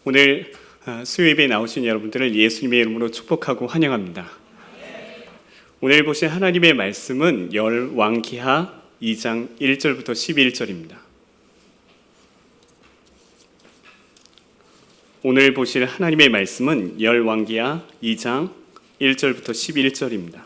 오늘 수요예배에 나오신 여러분들을 예수님의 이름으로 축복하고 환영합니다. 오늘 보신 하나님의 말씀은 열왕기하 2장 1절부터 11절입니다. 오늘 보실 하나님의 말씀은 열왕기하 2장 1절부터 11절입니다.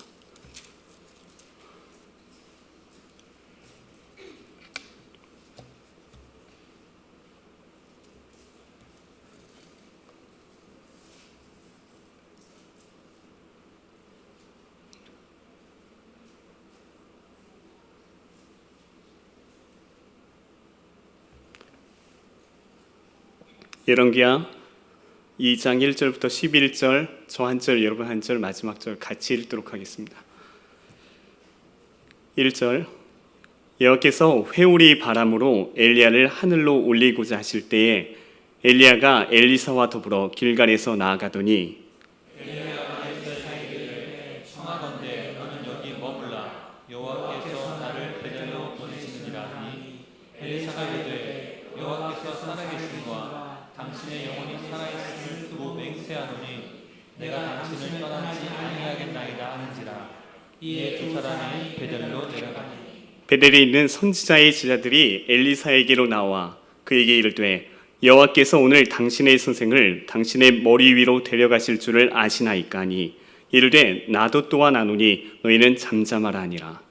열왕기하 2장 1절부터 11절, 저 한 절, 여러분 한 절, 마지막 절 같이 읽도록 하겠습니다. 1절, 여호와께서 회오리 바람으로 엘리야를 하늘로 올리고자 하실 때에 엘리야가 엘리사와 더불어 길갈에서 나아가더니 엘리야가 엘리사에게 청하건대 너는 여기 머물라 여호와께서 나를 베델로 보내시느니라 하니 엘리사가 이르되 여호와께서 살아계심과 당신의 영혼이 살아있음을 두고 맹세하노니 내가 당신을 떠나지 아니하겠나이다 하는지라. 이에 두 사람이 베델로 내려가니 베델에 있는 선지자의 제자들이 엘리사에게로 나와 그에게 이르되 여호와께서 오늘 당신의 선생을 당신의 머리 위로 데려가실 줄을 아시나이까 하니 이르되 나도 또한 아노니 너희는 잠잠하라 하니라.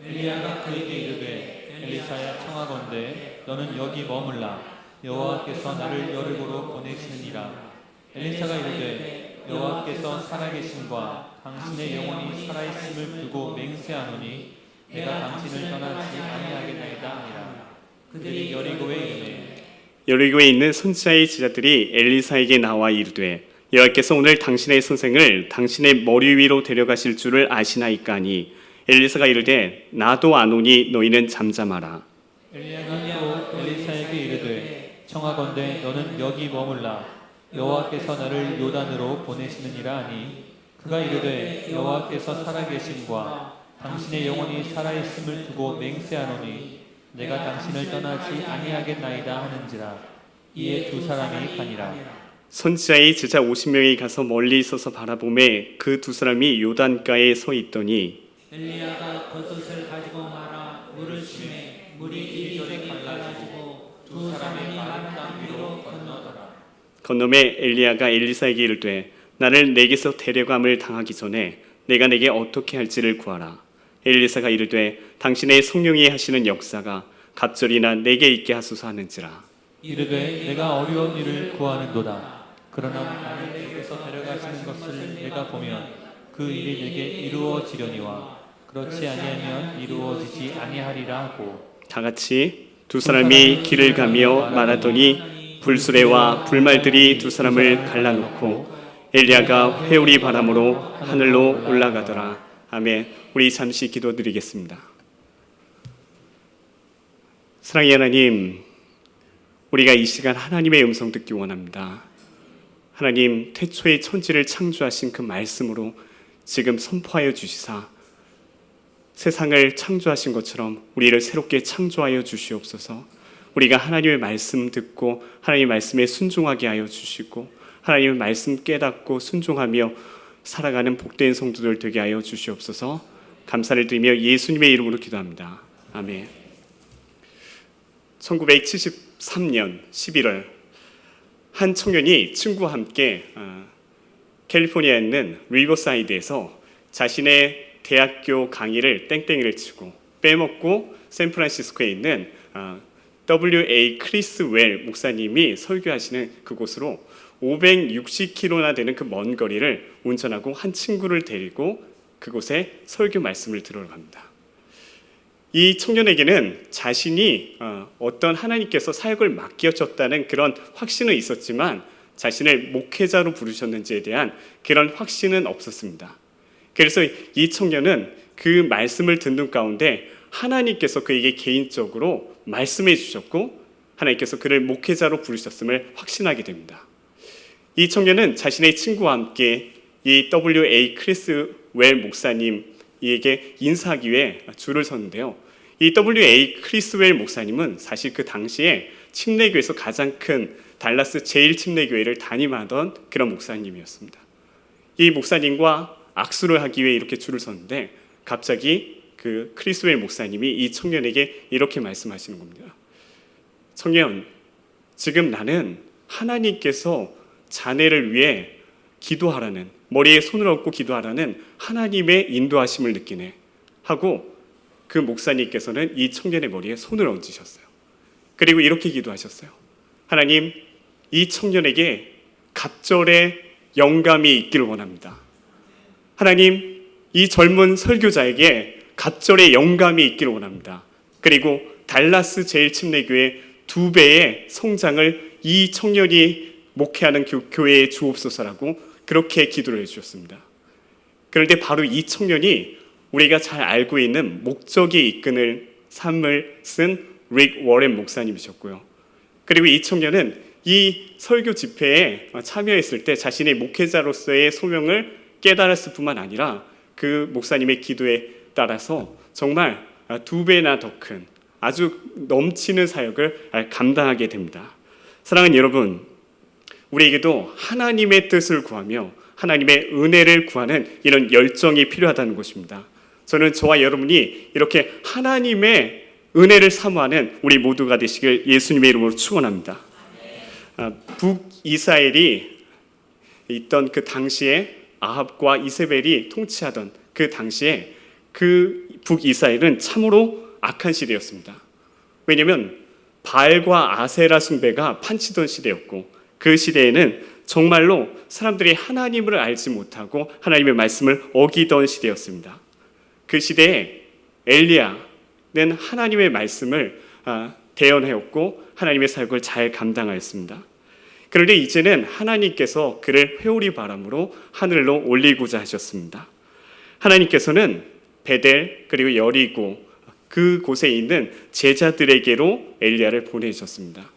엘리야가 그에게 이르되 엘리사야 청하건대 너는 여기 머물라 여호와께서 나를 여리고로 보내시느니라. 엘리사가 이르되 여호와께서 살아계심과 당신의 영혼이 살아있음을 두고 맹세하노니 내가 당신을 떠나지 아니하겠나이다 하니라. 그들이 여리고에 이르매 여리고에 있는 선지자의 제자들이 엘리사에게 나와 이르되 여호와께서 오늘 당신의 선생을 당신의 머리 위로 데려가실 줄을 아시나이까 하니 엘리사가 이르되 나도 아노니 너희는 잠잠하라. 엘리야가 또 엘리사에게 이르되 청하건대 너는 여기 머물라 여호와께서 나를 요단으로 보내시느니라 하니 그가 이르되 여호와께서 살아계심과 당신의 영혼이 살아있음을 두고 맹세하노니 내가 당신을 떠나지 아니하겠나이다 하는지라. 이에 두 사람이 가니라. 선지자의 제자 50명이 가서 멀리 있어서 바라보매 그 두 사람이 요단가에 서 있더니 엘리야가 겉옷을 가지고 말아 물을 치매 물이 이리저리 갈라지고 두 사람이 마른 땅 위로 건너더라. 건너매 엘리야가 엘리사에게 이르되 나를 내게서 데려감을 당하기 전에 내가 내게 어떻게 할지를 구하라. 엘리사가 이르되 당신의 성령이 하시는 역사가 갑절이나 내게 있게 하소서 하는지라. 이르되 내가 어려운 일을 구하는도다. 그러나 나를 내게서 데려가시는 것을 내가 보면 그 일이 내게 이루어지려니와 그렇지 아니하면 이루어지지 아니하리라 하고. 다 같이 두 사람이 길을 가며 말하더니 불수레와 불말들이 두 사람을 갈라놓고 엘리야가 회오리 바람으로 하늘로 올라가더라. 아멘. 우리 잠시 기도드리겠습니다. 사랑의 하나님, 우리가 이 시간 하나님의 음성 듣기 원합니다. 하나님, 태초에 천지를 창조하신 그 말씀으로 지금 선포하여 주시사 세상을 창조하신 것처럼 우리를 새롭게 창조하여 주시옵소서. 우리가 하나님의 말씀 듣고 하나님의 말씀에 순종하게 하여 주시고 하나님의 말씀 깨닫고 순종하며 살아가는 복된 성도들 되게 하여 주시옵소서. 감사를 드리며 예수님의 이름으로 기도합니다. 아멘. 1973년 11월 한 청년이 친구와 함께 캘리포니아에 있는 리버사이드에서 자신의 대학교 강의를 땡땡이를 치고 빼먹고 샌프란시스코에 있는 W.A. 크리스 웰 목사님이 설교하시는 그곳으로 560km나 되는 그 먼 거리를 운전하고 한 친구를 데리고 그곳에 설교 말씀을 들으러 갑니다. 이 청년에게는 자신이 어떤 하나님께서 사역을 맡겨졌다는 그런 확신은 있었지만 자신을 목회자로 부르셨는지에 대한 그런 확신은 없었습니다. 그래서 이 청년은 그 말씀을 듣는 가운데 하나님께서 그에게 개인적으로 말씀해 주셨고 하나님께서 그를 목회자로 부르셨음을 확신하게 됩니다. 이 청년은 자신의 친구와 함께 이 W.A. 크리스 웰 목사님에게 인사하기 위해 줄을 섰는데요. 이 W.A. 크리스 웰 목사님은 사실 그 당시에 침례교에서 가장 큰 달라스 제1침례교회를 담임하던 그런 목사님이었습니다. 이 목사님과 악수를 하기 위해 이렇게 줄을 섰는데 갑자기 그 크리스웰 목사님이 이 청년에게 이렇게 말씀하시는 겁니다. 청년, 지금 나는 하나님께서 자네를 위해 기도하라는, 머리에 손을 얹고 기도하라는 하나님의 인도하심을 느끼네 하고 그 목사님께서는 이 청년의 머리에 손을 얹으셨어요. 그리고 이렇게 기도하셨어요. 하나님, 이 청년에게 갑절의 영감이 있기를 원합니다. 하나님, 이 젊은 설교자에게 갑절의 영감이 있기를 원합니다. 그리고 달라스 제1침례교회 2배의 성장을 이 청년이 목회하는 교회에 주옵소서라고 그렇게 기도를 해주셨습니다. 그런데 바로 이 청년이 우리가 잘 알고 있는 목적이 이끄는 삶을 쓴 릭 워렌 목사님이셨고요. 그리고 이 청년은 이 설교 집회에 참여했을 때 자신의 목회자로서의 소명을 깨달았을 뿐만 아니라 그 목사님의 기도에 따라서 정말 2배나 더 큰 아주 넘치는 사역을 감당하게 됩니다. 사랑하는 여러분, 우리에게도 하나님의 뜻을 구하며 하나님의 은혜를 구하는 이런 열정이 필요하다는 것입니다. 저는 저와 여러분이 이렇게 하나님의 은혜를 사모하는 우리 모두가 되시길 예수님의 이름으로 축원합니다. 북이스라엘이 있던 그 당시에 아합과 이세벨이 통치하던 그 당시에 그 북이스라엘은 참으로 악한 시대였습니다. 왜냐하면 바알과 아세라 숭배가 판치던 시대였고 그 시대에는 정말로 사람들이 하나님을 알지 못하고 하나님의 말씀을 어기던 시대였습니다. 그 시대에 엘리야는 하나님의 말씀을 대언하였고 하나님의 사역을 잘 감당하였습니다. 그런데 이제는 하나님께서 그를 회오리 바람으로 하늘로 올리고자 하셨습니다. 하나님께서는 베델 그리고 여리고 그곳에 있는 제자들에게로 엘리야를 보내셨습니다.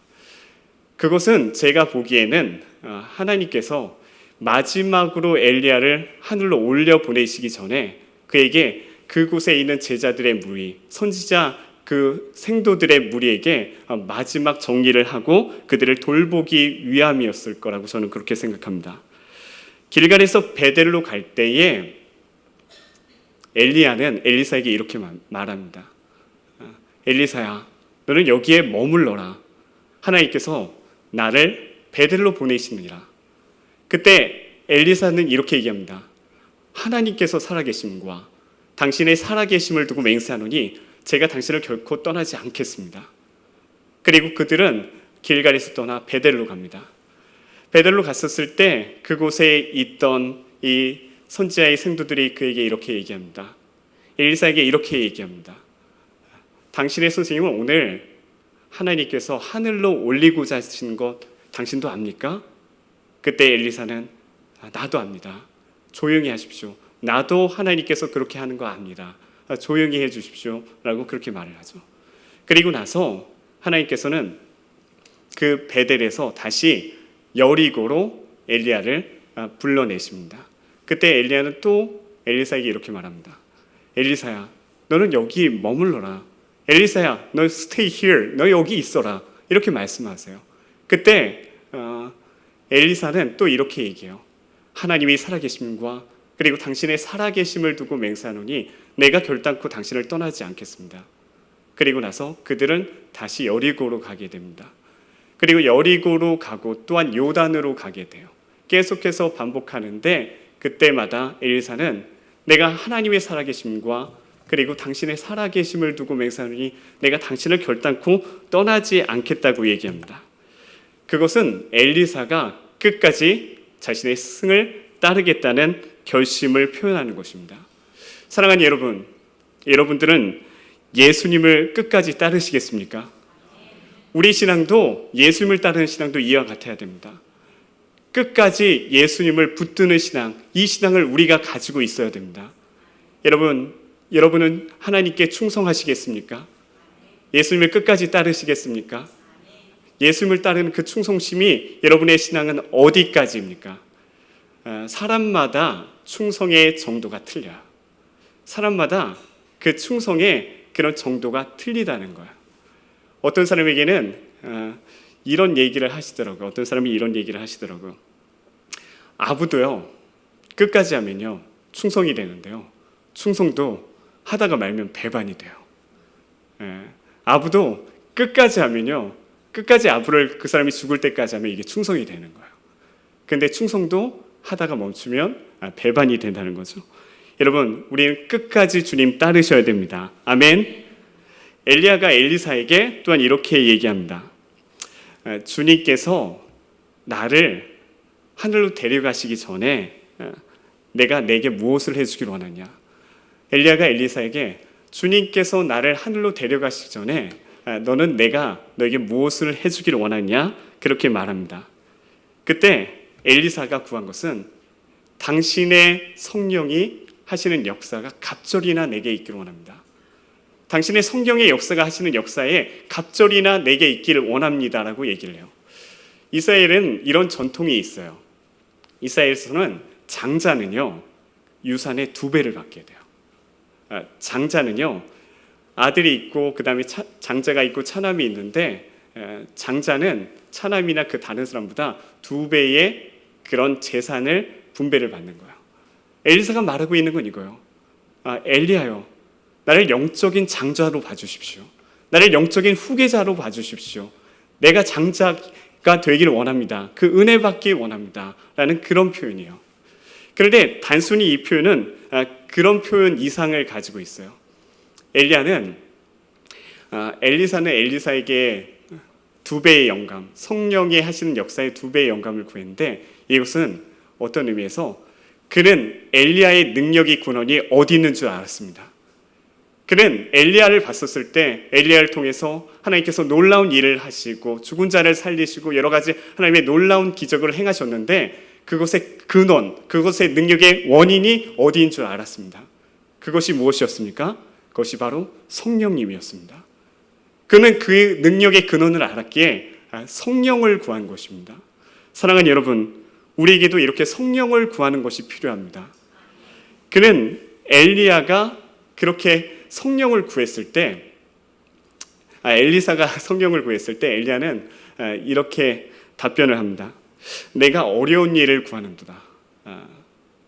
그것은 제가 보기에는 하나님께서 마지막으로 엘리야를 하늘로 올려 보내시기 전에 그에게 그곳에 있는 제자들의 무리, 선지자 그 생도들의 무리에게 마지막 정리를 하고 그들을 돌보기 위함이었을 거라고 저는 그렇게 생각합니다. 길갈에서 베델로 갈 때에 엘리야는 엘리사에게 이렇게 말합니다. 엘리사야, 너는 여기에 머물러라. 하나님께서 나를 베델로 보내시느니라. 그때 엘리사는 이렇게 얘기합니다. 하나님께서 살아계심과 당신의 살아계심을 두고 맹세하노니 제가 당신을 결코 떠나지 않겠습니다. 그리고 그들은 길갈에서 떠나 베델로 갑니다. 베델로 갔었을 때 그곳에 있던 이 선지자의 생도들이 그에게 이렇게 얘기합니다. 엘리사에게 이렇게 얘기합니다. 당신의 선생님은 오늘 하나님께서 하늘로 올리고자 하신 것 당신도 압니까? 그때 엘리사는 나도 압니다. 조용히 하십시오. 나도 하나님께서 그렇게 하는 거 압니다. 조용히 해 주십시오 라고 그렇게 말을 하죠. 그리고 나서 하나님께서는 그 베델에서 다시 여리고로 엘리야를 불러내십니다. 그때 엘리야는 또 엘리사에게 이렇게 말합니다. 엘리사야, 너는 여기 머물러라. 엘리사야, 너 stay here. 너 여기 있어라. 이렇게 말씀하세요. 그때 엘리사는 또 이렇게 얘기해요. 하나님이 살아계심과 그리고 당신의 살아계심을 두고 맹세하노니 내가 결단코 당신을 떠나지 않겠습니다. 그리고 나서 그들은 다시 여리고로 가게 됩니다. 그리고 여리고로 가고 또한 요단으로 가게 돼요. 계속해서 반복하는데 그때마다 엘리사는 내가 하나님의 살아계심과 그리고 당신의 살아계심을 두고 맹세하노니 내가 당신을 결단코 떠나지 않겠다고 얘기합니다. 그것은 엘리사가 끝까지 자신의 스승을 따르겠다는 결심을 표현하는 것입니다. 사랑하는 여러분, 여러분들은 예수님을 끝까지 따르시겠습니까? 우리 신앙도 예수님을 따르는 신앙도 이와 같아야 됩니다. 끝까지 예수님을 붙드는 신앙, 이 신앙을 우리가 가지고 있어야 됩니다. 여러분은 하나님께 충성하시겠습니까? 예수님을 끝까지 따르시겠습니까? 예수님을 따르는 그 충성심이 여러분의 신앙은 어디까지입니까? 사람마다 충성의 정도가 틀려요. 사람마다 그 충성의 그런 정도가 틀리다는 거예요. 어떤 사람에게는 이런 얘기를 하시더라고요. 어떤 사람이 이런 얘기를 하시더라고요. 아부도요, 끝까지 하면요 충성이 되는데요, 충성도 하다가 말면 배반이 돼요. 아부도 끝까지 하면요, 끝까지 아부를 그 사람이 죽을 때까지 하면 이게 충성이 되는 거예요. 근데 충성도 하다가 멈추면 배반이 된다는 거죠. 여러분, 우리는 끝까지 주님 따르셔야 됩니다. 아멘. 엘리야가 엘리사에게 또한 이렇게 얘기합니다. 주님께서 나를 하늘로 데려가시기 전에 내게 무엇을 해주기를 원하냐. 엘리야가 엘리사에게 주님께서 나를 하늘로 데려가시기 전에 너는 내가 너에게 무엇을 해주기를 원하냐, 그렇게 말합니다. 그때 엘리사가 구한 것은 당신의 성령이 하시는 역사가 갑절이나 내게 있기를 원합니다. 당신의 성령의 역사가 하시는 역사에 갑절이나 내게 있기를 원합니다라고 얘기를 해요. 이스라엘은 이런 전통이 있어요. 이스라엘에서는 장자는요 유산의 2배를 받게 돼요. 장자는요 아들이 있고 그 다음에 장자가 있고 차남이 있는데 장자는 차남이나 그 다른 사람보다 2배의 그런 재산을 분배를 받는 거예요. 엘리사가 말하고 있는 건 이거예요. 엘리야요, 나를 영적인 장자로 봐주십시오. 나를 영적인 후계자로 봐주십시오. 내가 장자가 되기를 원합니다. 그 은혜 받기 원합니다. 라는 그런 표현이에요. 그런데 단순히 이 표현은 그런 표현 이상을 가지고 있어요. 엘리사는 엘리사에게 2배의 영감, 성령이 하시는 역사에 2배의 영감을 구했는데, 이것은 어떤 의미에서 그는 엘리야의 능력이 근원이 어디 있는 줄 알았습니다. 그는 엘리야를 봤었을 때 엘리야를 통해서 하나님께서 놀라운 일을 하시고 죽은 자를 살리시고 여러 가지 하나님의 놀라운 기적을 행하셨는데, 그것의 근원, 그것의 능력의 원인이 어디인 줄 알았습니다. 그것이 무엇이었습니까? 그것이 바로 성령님이었습니다. 그는 그 능력의 근원을 알았기에 성령을 구한 것입니다. 사랑하는 여러분, 우리에게도 이렇게 성령을 구하는 것이 필요합니다. 그는 엘리야가 그렇게 성령을 구했을 때, 엘리사가 성령을 구했을 때 엘리야는 이렇게 답변을 합니다. 내가 어려운 일을 구하는도다.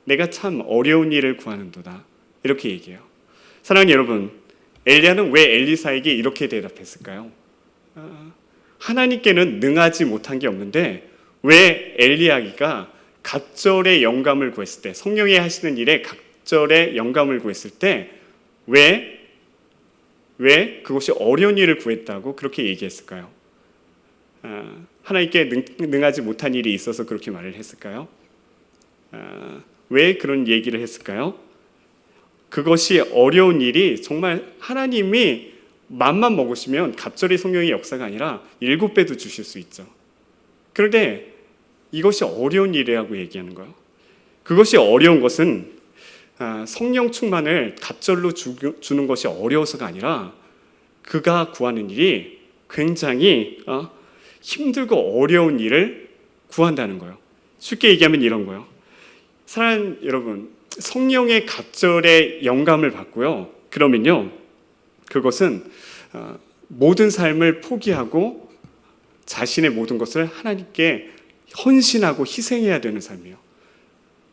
내가 참 어려운 일을 구하는도다. 이렇게 얘기해요. 사랑하는 여러분, 엘리야는 왜 엘리사에게 이렇게 대답했을까요? 하나님께는 능하지 못한 게 없는데 왜 엘리야가 갑절의 영감을 구했을 때, 성령이 하시는 일에 갑절의 영감을 구했을 때 왜 그것이 어려운 일을 구했다고 그렇게 얘기했을까요? 하나님께 능하지 못한 일이 있어서 그렇게 말을 했을까요? 왜 그런 얘기를 했을까요? 그것이 어려운 일이 정말 하나님이 맘만 먹으시면 갑절의 성령의 역사가 아니라 7배도 주실 수 있죠. 그런데 이것이 어려운 일이라고 얘기하는 거예요. 그것이 어려운 것은 성령 충만을 갑절로 주는 것이 어려워서가 아니라 그가 구하는 일이 굉장히 힘들고 어려운 일을 구한다는 거예요. 쉽게 얘기하면 이런 거예요. 사랑하는 여러분, 성령의 갑절의 영감을 받고요, 그러면요 그것은 모든 삶을 포기하고 자신의 모든 것을 하나님께 헌신하고 희생해야 되는 삶이에요.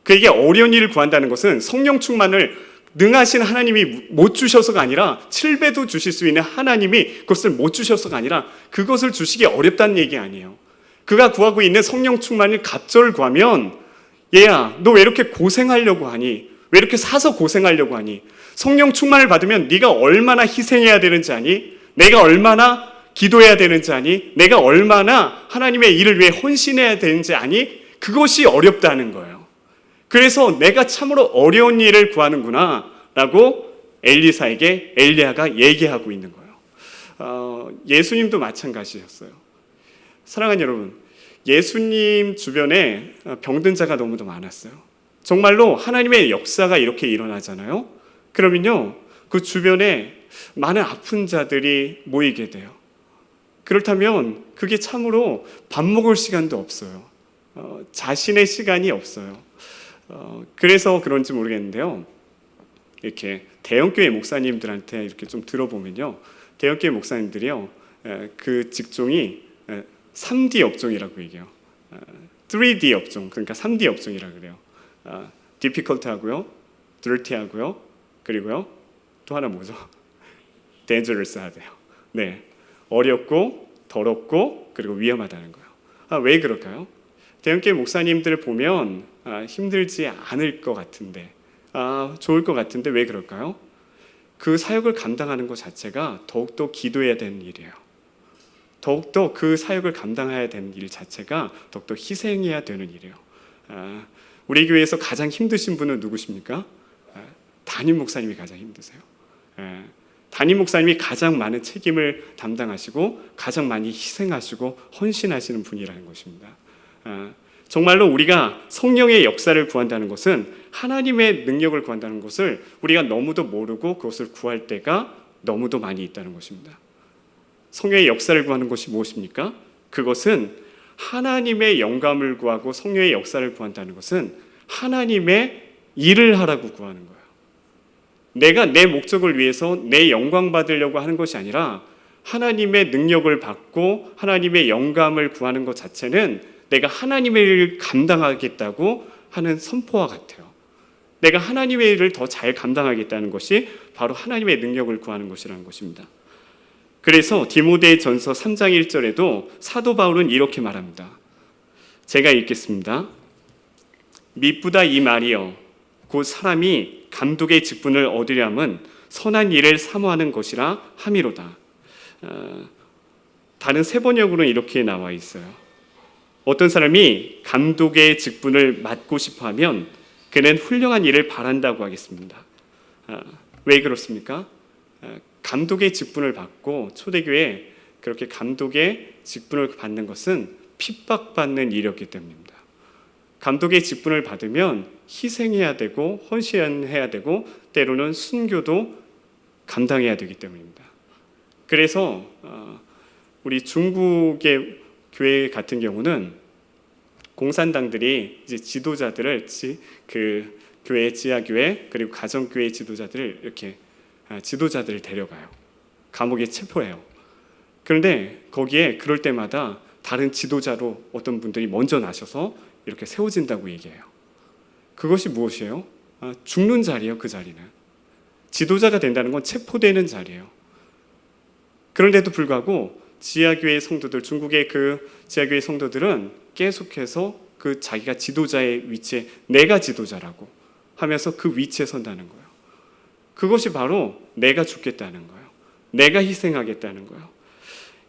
그에게 어려운 일을 구한다는 것은 성령 충만을 능하신 하나님이 못 주셔서가 아니라 7배도 주실 수 있는 하나님이 그것을 못 주셔서가 아니라 그것을 주시기 어렵다는 얘기 아니에요. 그가 구하고 있는 성령 충만을 갑절을 구하면, 얘야 너 왜 이렇게 고생하려고 하니? 왜 이렇게 사서 고생하려고 하니? 성령 충만을 받으면 네가 얼마나 희생해야 되는지 아니? 내가 얼마나 기도해야 되는지 아니? 내가 얼마나 하나님의 일을 위해 헌신해야 되는지 아니? 그것이 어렵다는 거예요. 그래서 내가 참으로 어려운 일을 구하는구나 라고 엘리사에게 엘리야가 얘기하고 있는 거예요. 예수님도 마찬가지였어요. 사랑하는 여러분, 예수님 주변에 병든 자가 너무도 많았어요. 정말로 하나님의 역사가 이렇게 일어나잖아요. 그러면요 그 주변에 많은 아픈 자들이 모이게 돼요. 그렇다면 그게 참으로 밥 먹을 시간도 없어요. 자신의 시간이 없어요. 그래서 그런지 모르겠는데요, 이렇게 대형교회 목사님들한테 이렇게 좀 들어보면요, 대형교회 목사님들이요 그 직종이 3D 업종이라고 얘기해요. 3D 업종, 그러니까 3D 업종이라고 그래요. difficult하고요, dirty하고요, 그리고요 또 하나 뭐죠? dangerous하대요. 네, 어렵고 더럽고 그리고 위험하다는 거예요. 왜 그럴까요? 대형교회 목사님들을 보면 힘들지 않을 것 같은데, 좋을 것 같은데 왜 그럴까요? 그 사역을 감당하는 것 자체가 더욱더 기도해야 되는 일이에요. 더욱더 그 사역을 감당해야 되는 일 자체가 더욱더 희생해야 되는 일이에요. 우리 교회에서 가장 힘드신 분은 누구십니까? 담임 목사님이 가장 힘드세요. 담임 목사님이 가장 많은 책임을 담당하시고 가장 많이 희생하시고 헌신하시는 분이라는 것입니다. 정말로 우리가 성령의 역사를 구한다는 것은 하나님의 능력을 구한다는 것을 우리가 너무도 모르고 그것을 구할 때가 너무도 많이 있다는 것입니다. 성령의 역사를 구하는 것이 무엇입니까? 그것은 하나님의 영감을 구하고 성령의 역사를 구한다는 것은 하나님의 일을 하라고 구하는 거예요. 내가 내 목적을 위해서 내 영광 받으려고 하는 것이 아니라 하나님의 능력을 받고 하나님의 영감을 구하는 것 자체는 내가 하나님의 일을 감당하겠다고 하는 선포와 같아요. 내가 하나님의 일을 더 잘 감당하겠다는 것이 바로 하나님의 능력을 구하는 것이라는 것입니다. 그래서 디모데전서 3장 1절에도 사도 바울은 이렇게 말합니다. 제가 읽겠습니다. 미쁘다 이 말이여 곧 사람이 감독의 직분을 얻으려 함은 선한 일을 사모하는 것이라 함이로다. 다른 세 번역으로는 이렇게 나와 있어요. 어떤 사람이 감독의 직분을 맡고 싶어하면 그는 훌륭한 일을 바란다고 하겠습니다. 왜 그렇습니까? 감독의 직분을 받고 초대교회에 그렇게 감독의 직분을 받는 것은 핍박받는 일이었기 때문입니다. 감독의 직분을 받으면 희생해야 되고 헌신해야 되고 때로는 순교도 감당해야 되기 때문입니다. 그래서 우리 중국의 교회 같은 경우는 공산당들이 이제 지도자들을 그 교회 지하교회 그리고 가정교회 지도자들을 이렇게 지도자들을 데려가요. 감옥에 체포해요. 그런데 거기에 그럴 때마다 다른 지도자로 어떤 분들이 먼저 나셔서 이렇게 세워진다고 얘기해요. 그것이 무엇이에요? 죽는 자리예요. 그 자리는 지도자가 된다는 건 체포되는 자리예요. 그런데도 불구하고 지하교회 성도들, 중국의 그 지하교회 성도들은 계속해서 그 자기가 지도자의 위치에 내가 지도자라고 하면서 그 위치에 선다는 거예요. 그것이 바로 내가 죽겠다는 거예요. 내가 희생하겠다는 거예요.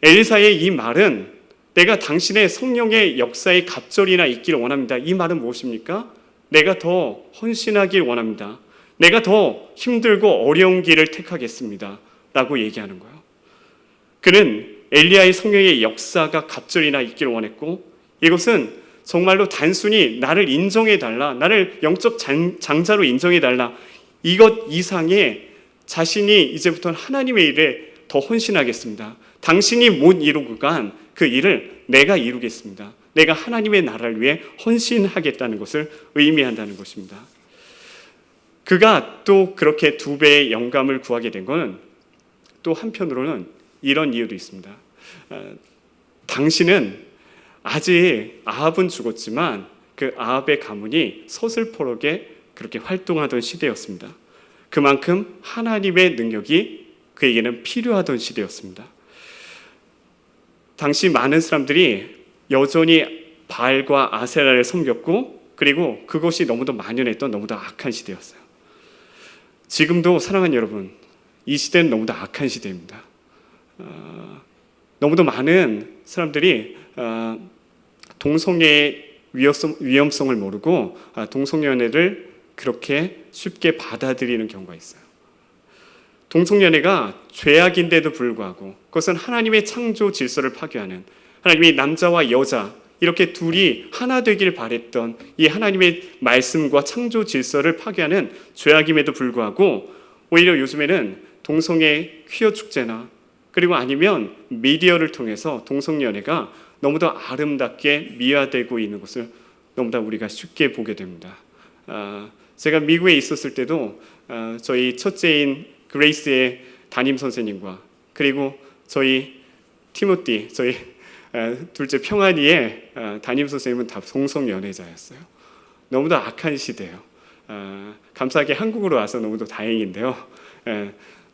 엘리사의 이 말은 내가 당신의 성령의 역사의 갑절이나 있기를 원합니다. 이 말은 무엇입니까? 내가 더 헌신하길 원합니다. 내가 더 힘들고 어려운 길을 택하겠습니다. 라고 얘기하는 거예요. 그는 엘리야의 성령의 역사가 갑절이나 있기를 원했고 이것은 정말로 단순히 나를 인정해달라, 나를 영적 장자로 인정해달라 이것 이상의 자신이 이제부터는 하나님의 일에 더 헌신하겠습니다. 당신이 못 이루고 간 그 일을 내가 이루겠습니다. 내가 하나님의 나라를 위해 헌신하겠다는 것을 의미한다는 것입니다. 그가 또 그렇게 2배의 영감을 구하게 된 것은 또 한편으로는 이런 이유도 있습니다. 당신은 아직 아합은 죽었지만 그 아합의 가문이 서슬퍼렇게 그렇게 활동하던 시대였습니다. 그만큼 하나님의 능력이 그에게는 필요하던 시대였습니다. 당시 많은 사람들이 여전히 바알과 아세라를 섬겼고 그리고 그것이 너무도 만연했던 너무도 악한 시대였어요. 지금도 사랑하는 여러분, 이 시대는 너무도 악한 시대입니다. 너무도 많은 사람들이 동성애의 위험성을 모르고 동성연애를 그렇게 쉽게 받아들이는 경우가 있어요. 동성연애가 죄악인데도 불구하고 그것은 하나님의 창조 질서를 파괴하는 하나님이 남자와 여자 이렇게 둘이 하나 되길 바랬던 이 하나님의 말씀과 창조 질서를 파괴하는 죄악임에도 불구하고 오히려 요즘에는 동성애 퀴어 축제나 그리고 아니면 미디어를 통해서 동성연애가 너무도 아름답게 미화되고 있는 것을 너무나 우리가 쉽게 보게 됩니다. 제가 미국에 있었을 때도 저희 첫째인 그레이스의 담임 선생님과 그리고 저희 티모티, 저희 둘째 평안이의 담임 선생님은 다 동성 연애자였어요. 너무도 악한 시대예요. 감사하게 한국으로 와서 너무도 다행인데요.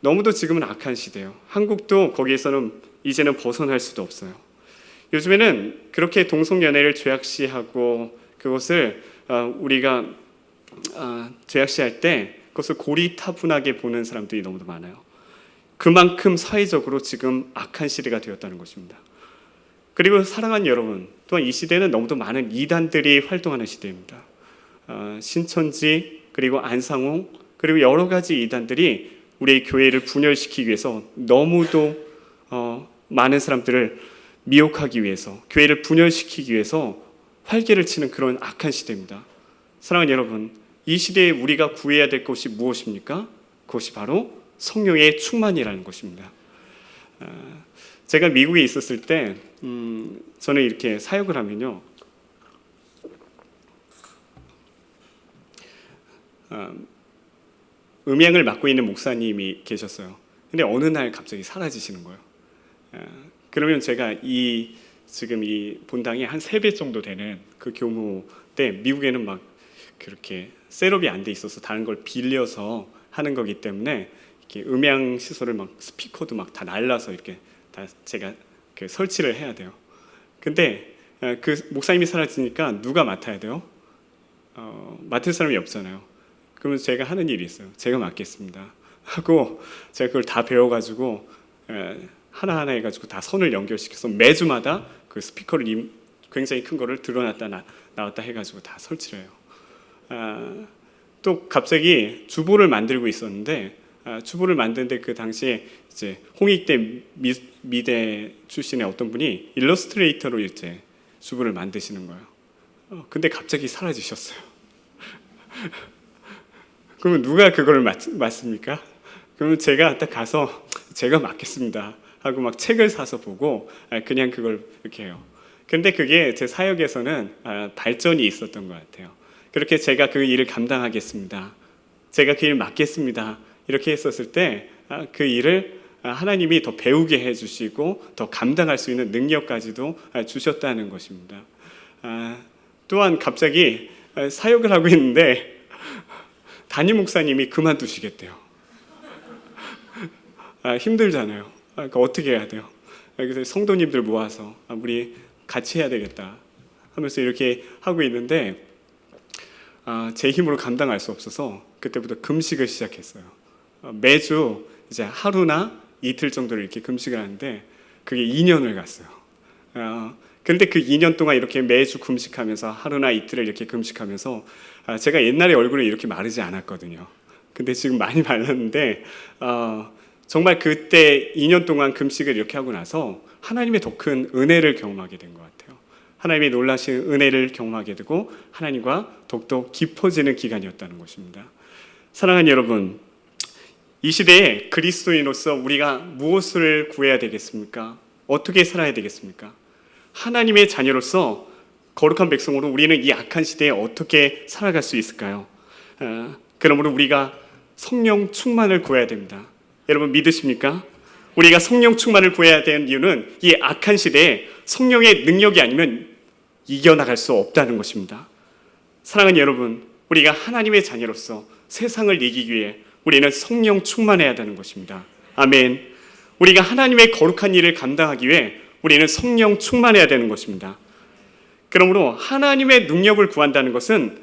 너무도 지금은 악한 시대예요. 한국도 거기에서는 이제는 벗어날 수도 없어요. 요즘에는 그렇게 동성 연애를 죄악시하고 그것을 우리가 죄악시할 때 그것을 고리타분하게 보는 사람들이 너무도 많아요. 그만큼 사회적으로 지금 악한 시대가 되었다는 것입니다. 그리고 사랑하는 여러분, 또한 이 시대는 너무도 많은 이단들이 활동하는 시대입니다. 신천지 그리고 안상홍 그리고 여러 가지 이단들이 우리의 교회를 분열시키기 위해서 너무도 많은 사람들을 미혹하기 위해서 교회를 분열시키기 위해서 활개를 치는 그런 악한 시대입니다. 사랑하는 여러분, 이 시대에 우리가 구해야 될 것이 무엇입니까? 그것이 바로 성령의 충만이라는 것입니다. 제가 미국에 있었을 때 저는 이렇게 사역을 하면요, 음향을 맡고 있는 목사님이 계셨어요. 근데 어느 날 갑자기 사라지시는 거예요. 그러면 제가 지금 이 본당이 한 3배 정도 되는 그 규모 때 미국에는 막 그렇게 셋업이 안 돼 있어서 다른 걸 빌려서 하는 거기 때문에 이렇게 음향 시설을 막 스피커도 막 다 날라서 이렇게 다 제가 그 설치를 해야 돼요. 근데 그 목사님이 사라지니까 누가 맡아야 돼요? 맡을 사람이 없잖아요. 그러면 제가 하는 일이 있어요. 제가 맡겠습니다 하고 제가 그걸 다 배워가지고 하나하나 해가지고 다 선을 연결시켜서 매주마다 그 스피커를 굉장히 큰 거를 들어놨다 나왔다 해가지고 다 설치를 해요. 또 갑자기 주보를 만들고 있었는데 주보를 만드는데 그 당시에 이제 홍익대 미대 출신의 어떤 분이 일러스트레이터로 이제 주보를 만드시는 거예요. 근데 갑자기 사라지셨어요. 그러면 누가 그걸 맡습니까? 그러면 제가 딱 가서 제가 맡겠습니다 하고 막 책을 사서 보고 그냥 그걸 이렇게 해요. 근데 그게 제 사역에서는 발전이 있었던 것 같아요. 그렇게 제가 그 일을 감당하겠습니다, 제가 그 일 맡겠습니다 이렇게 했었을 때 그 일을 하나님이 더 배우게 해주시고 더 감당할 수 있는 능력까지도 주셨다는 것입니다. 또한 갑자기 사역을 하고 있는데 담임 목사님이 그만두시겠대요. 힘들잖아요. 그러니까 어떻게 해야 돼요? 그래서 성도님들 모아서 우리 같이 해야 되겠다 하면서 이렇게 하고 있는데 제 힘으로 감당할 수 없어서 그때부터 금식을 시작했어요. 매주 이제 하루나 이틀 정도를 이렇게 금식을 하는데 그게 2년을 갔어요. 그런데 그 2년 동안 이렇게 매주 금식하면서 하루나 이틀을 이렇게 금식하면서 제가 옛날에 얼굴이 이렇게 마르지 않았거든요. 근데 지금 많이 말랐는데 정말 그때 2년 동안 금식을 이렇게 하고 나서 하나님의 더 큰 은혜를 경험하게 된 것 같아요. 하나님의 놀라신 은혜를 경험하게 되고 하나님과 더욱더 깊어지는 기간이었다는 것입니다. 사랑하는 여러분, 이 시대에 그리스도인으로서 우리가 무엇을 구해야 되겠습니까? 어떻게 살아야 되겠습니까? 하나님의 자녀로서 거룩한 백성으로 우리는 이 악한 시대에 어떻게 살아갈 수 있을까요? 그러므로 우리가 성령 충만을 구해야 됩니다. 여러분 믿으십니까? 우리가 성령 충만을 구해야 되는 이유는 이 악한 시대에 성령의 능력이 아니면 이겨나갈 수 없다는 것입니다. 사랑하는 여러분, 우리가 하나님의 자녀로서 세상을 이기기 위해 우리는 성령 충만해야 되는 것입니다. 아멘. 우리가 하나님의 거룩한 일을 감당하기 위해 우리는 성령 충만해야 되는 것입니다. 그러므로 하나님의 능력을 구한다는 것은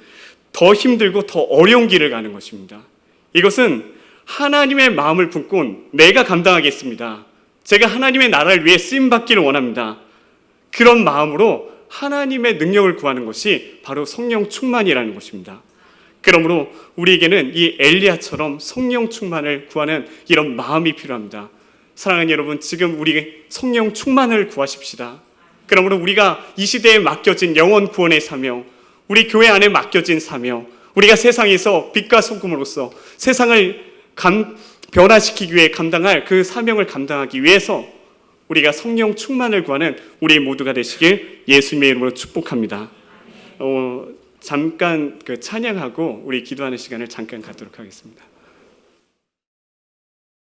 더 힘들고 더 어려운 길을 가는 것입니다. 이것은 하나님의 마음을 품고 내가 감당하겠습니다, 제가 하나님의 나라를 위해 쓰임받기를 원합니다, 그런 마음으로 하나님의 능력을 구하는 것이 바로 성령 충만이라는 것입니다. 그러므로 우리에게는 이 엘리야처럼 성령 충만을 구하는 이런 마음이 필요합니다. 사랑하는 여러분, 지금 우리 성령 충만을 구하십시다. 그러므로 우리가 이 시대에 맡겨진 영혼 구원의 사명, 우리 교회 안에 맡겨진 사명, 우리가 세상에서 빛과 소금으로서 세상을 변화시키기 위해 감당할 그 사명을 감당하기 위해서 우리가 성령 충만을 구하는 우리 모두가 되시길 예수님의 이름으로 축복합니다. 잠깐 찬양하고 우리 기도하는 시간을 잠깐 갖도록 하겠습니다.